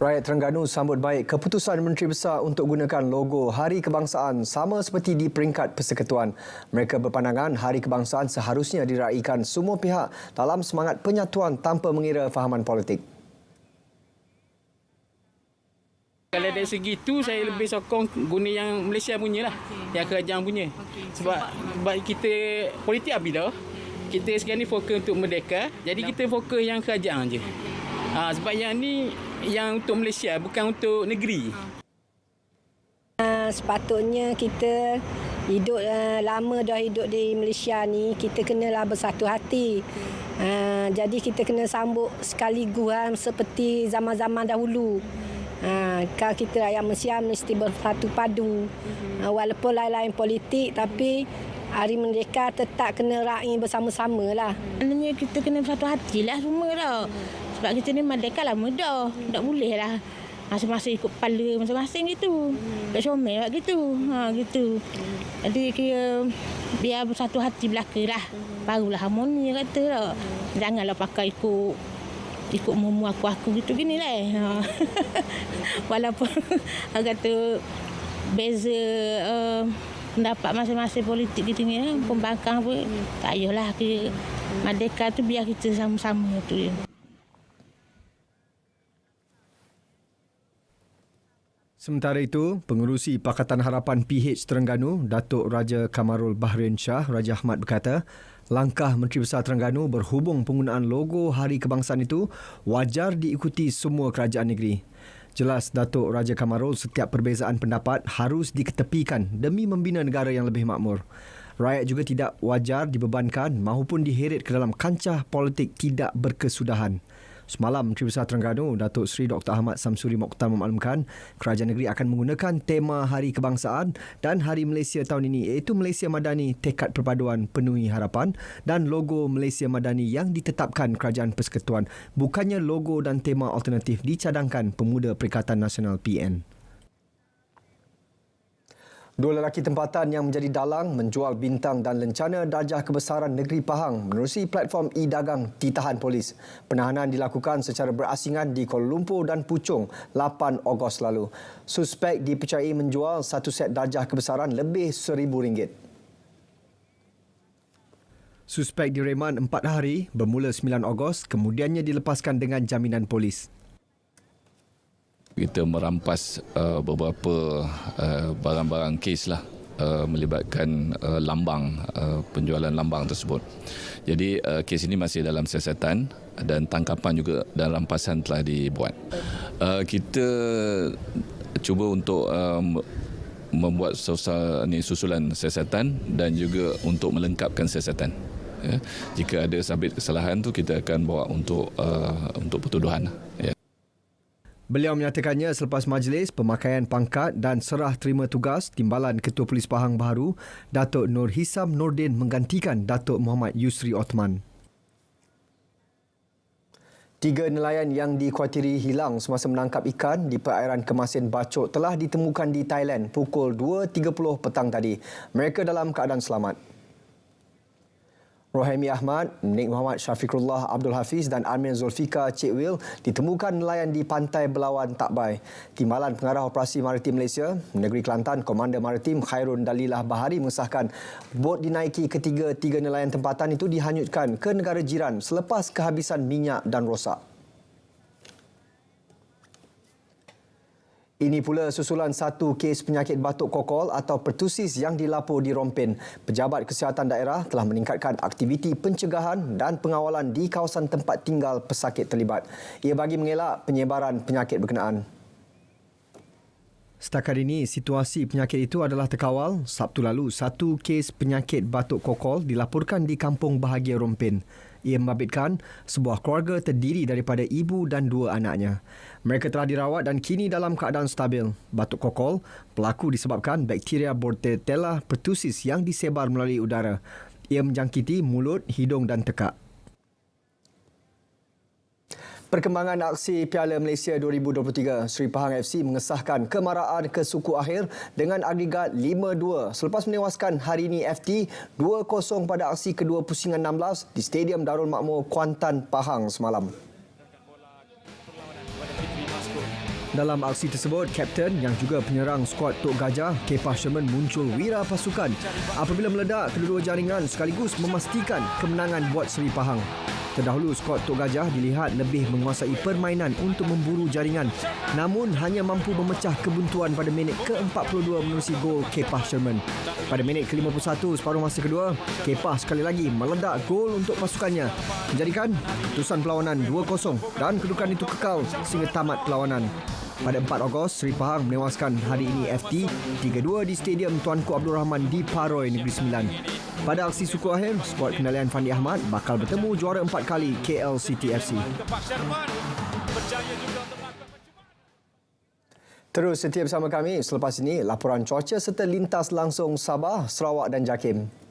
Rakyat Terengganu sambut baik keputusan Menteri Besar untuk gunakan logo Hari Kebangsaan sama seperti di peringkat Persekutuan. Mereka berpandangan Hari Kebangsaan seharusnya diraikan semua pihak dalam semangat penyatuan tanpa mengira fahaman politik. Kalau dari segi itu, saya lebih sokong guna yang Malaysia punya lah, yang kerajaan punya. Sebab kita politik habis dah. Kita sekarang ni fokus untuk merdeka, jadi kita fokus yang kerajaan je. Sebab yang ni yang untuk Malaysia, bukan untuk negeri. Sepatutnya kita hidup lama dah hidup di Malaysia ni, kita kenalah bersatu hati. Jadi kita kena sambut sekaligus seperti zaman-zaman dahulu. Kalau kita rakyat Malaysia mesti bersatu padu. Walaupun lain-lain politik, tapi Hari Merdeka tetap kena raih bersama-sama lah. Maknanya kita kena bersatu hati lah semua dah. Sebab kita ni merdeka lama dah. Tak boleh lah masing-masing ikut kepala masing-masing gitu. Tak comel lah gitu. Gitu. Jadi kira biar bersatu hati belaka lah. Barulah harmoni kata lah. Janganlah pakai ikut mumu aku gitu gini lah. Walaupun kata beza pendapat masing-masing politik kita ni lah, pembangkang pun tak payahlah kira merdeka tu biar kita sama-sama tu je. Sementara itu, Pengerusi Pakatan Harapan PH Terengganu, Datuk Raja Kamarul Bahrain Shah Raja Ahmad berkata, langkah Menteri Besar Terengganu berhubung penggunaan logo Hari Kebangsaan itu wajar diikuti semua kerajaan negeri. Jelas Datuk Raja Kamarul, setiap perbezaan pendapat harus diketepikan demi membina negara yang lebih makmur. Rakyat juga tidak wajar dibebankan maupun diheret ke dalam kancah politik tidak berkesudahan. Semalam, Menteri Besar Terengganu, Datuk Seri Dr. Ahmad Samsuri Mokhtar memaklumkan kerajaan negeri akan menggunakan tema Hari Kebangsaan dan Hari Malaysia tahun ini, iaitu Malaysia Madani Tekad Perpaduan Penuhi Harapan dan logo Malaysia Madani yang ditetapkan Kerajaan Persekutuan. Bukannya logo dan tema alternatif dicadangkan Pemuda Perikatan Nasional PN. Dua lelaki tempatan yang menjadi dalang menjual bintang dan lencana darjah kebesaran negeri Pahang menerusi platform e-dagang ditahan polis. Penahanan dilakukan secara berasingan di Kuala Lumpur dan Puchong 8 Ogos lalu. Suspek dipercayai menjual satu set darjah kebesaran lebih RM1,000. Suspek direman 4 hari bermula 9 Ogos, kemudiannya dilepaskan dengan jaminan polis. Kita merampas beberapa barang-barang kes lah melibatkan lambang, penjualan lambang tersebut. Jadi kes ini masih dalam siasatan dan tangkapan juga dan rampasan telah dibuat. Kita cuba untuk membuat susulan siasatan dan juga untuk melengkapkan siasatan. Jika ada sabit kesalahan tu kita akan bawa untuk pertuduhan. Beliau menyatakannya selepas majlis pemakaian pangkat dan serah terima tugas Timbalan Ketua Polis Pahang baru, Datuk Nur Hisam Nordin menggantikan Datuk Muhammad Yusri Othman. 3 nelayan yang dikhawatiri hilang semasa menangkap ikan di perairan Kemasin Bacok telah ditemukan di Thailand pukul 2.30 petang tadi. Mereka dalam keadaan selamat. Rohemi Ahmad, Nik Muhammad Syafiqullah Abdul Hafiz dan Amir Zulfika Cik Wil ditemukan nelayan di Pantai Belawan Takbai. Timbalan Pengarah Operasi Maritim Malaysia, Negeri Kelantan, Komander Maritim Khairun Dalilah Bahari mengesahkan bot dinaiki ketiga 3 nelayan tempatan itu dihanyutkan ke negara jiran selepas kehabisan minyak dan rosak. Ini pula susulan satu kes penyakit batuk kokol atau pertusis yang dilapor di Rompin. Pejabat Kesihatan Daerah telah meningkatkan aktiviti pencegahan dan pengawalan di kawasan tempat tinggal pesakit terlibat. Ia bagi mengelak penyebaran penyakit berkenaan. Setakat ini, situasi penyakit itu adalah terkawal. Sabtu lalu, satu kes penyakit batuk kokol dilaporkan di Kampung Bahagia Rompin. Ia membabitkan sebuah keluarga terdiri daripada ibu dan 2 anaknya. Mereka telah dirawat dan kini dalam keadaan stabil. Batuk kokol berlaku disebabkan bakteria Bordetella pertussis yang disebar melalui udara. Ia menjangkiti mulut, hidung dan tekak. Perkembangan aksi Piala Malaysia 2023, Seri Pahang FC mengesahkan kemaraan ke suku akhir dengan agregat 5-2 selepas menewaskan Harini FT 2-0 pada aksi kedua pusingan 16 di Stadium Darul Makmur Kuantan, Pahang semalam. Dalam aksi tersebut, Kapten yang juga penyerang skuad Tok Gajah, Kepah Sherman muncul wira pasukan apabila meledak kedua-dua jaringan sekaligus memastikan kemenangan buat Seri Pahang. Terdahulu, skuad Tok Gajah dilihat lebih menguasai permainan untuk memburu jaringan namun hanya mampu memecah kebuntuan pada minit ke-42 menerusi gol Kepah Sherman. Pada minit ke-51 separuh masa kedua, Kepah sekali lagi meledak gol untuk pasukannya menjadikan keputusan perlawanan 2-0 dan kedudukan itu kekal sehingga tamat perlawanan. Pada 4 Ogos, Seri Pahang menewaskan hari ini FT 3-2 di Stadium Tuanku Abdul Rahman di Paroi, Negeri Sembilan. Pada aksi suku akhir, skuad kendalian Fandi Ahmad bakal bertemu juara 4 kali KL City FC. Terus setia bersama kami. Selepas ini, laporan cuaca serta lintas langsung Sabah, Sarawak dan JAKIM.